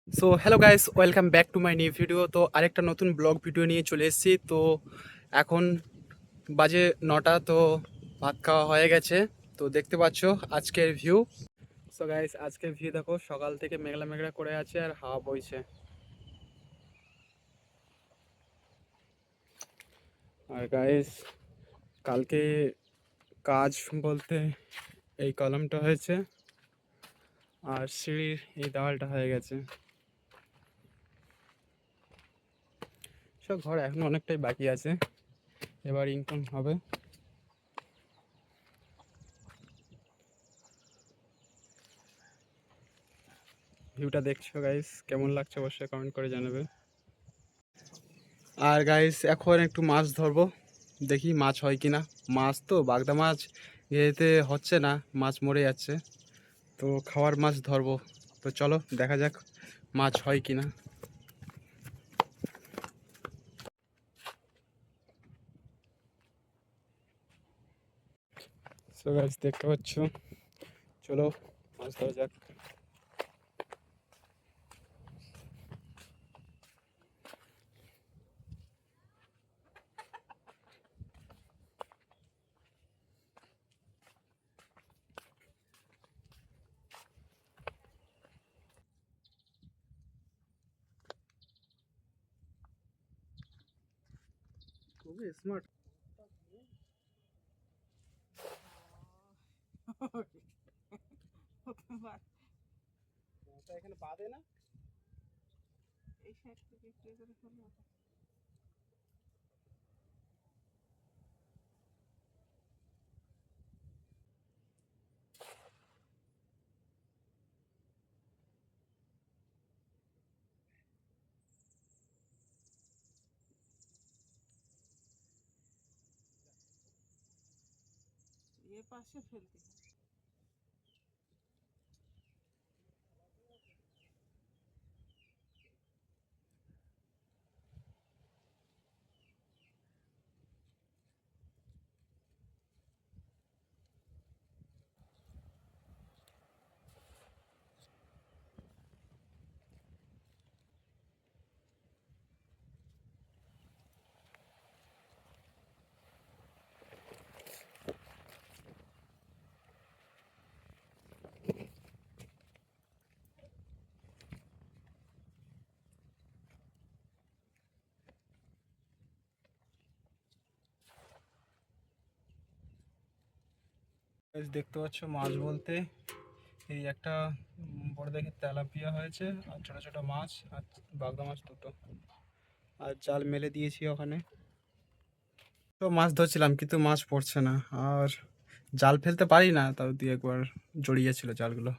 So hello guys, welcome back to my new video. তো আরেকটা নতুন ব্লগ ভিডিও নিয়ে চলে এসেছি। তো এখন বাজে 9টা। তো ভাত খাওয়া হয়ে গেছে। তো দেখতে পাচ্ছ আজকের ভিউ। সো গাইস, আজকের ভিউ দেখো, সকাল থেকে মেঘলা মেঘলা করে আছে আর হাওয়া বইছে। আর গাইস, কালকে কাজ বলতে এই কলমটা হয়েছে আর সিঁড়ির এই দেওয়ালটা হয়ে গেছে। সব ঘর এখনো অনেকটাই বাকি আছে, এবার ইনকাম হবে। ভিউটা দেখছো গাইস, কেমন লাগছে অবশ্যই কমেন্ট করে জানাবে। আর গাইস, এখন একটু মাছ ধরবো, দেখি মাছ হয় কিনা। মাছ তো বাগদা মাছ এতে হচ্ছে না, মাছ মরে যাচ্ছে। তো খাওয়ার মাছ ধরবো। তো চলো দেখা যাক মাছ হয় কিনা। সো গাইস, দেখতে পাচ্ছ, চলো মাছ ধরা যাক। খুবই স্মার্ট। এখানে বাঁধে না। এই সাইড থেকে একটু করে ফেলবো। এ পাশে ফেলতে হবে। গাইস, দেখতে পাচ্ছ মাছ বলতে এই একটা বড় দেখে তেলাপিয়া হয়েছে, আর ছোট ছোট মাছ আর বাগদা মাছ দুটো। আর জাল মেলে দিয়েছি ওখানে। তো মাছ ধরছিলাম কিন্তু মাছ পড়ছে না, আর জাল ফেলতে পারি না, তাও দিয়ে একবার জড়িয়েছিল জালগুলো।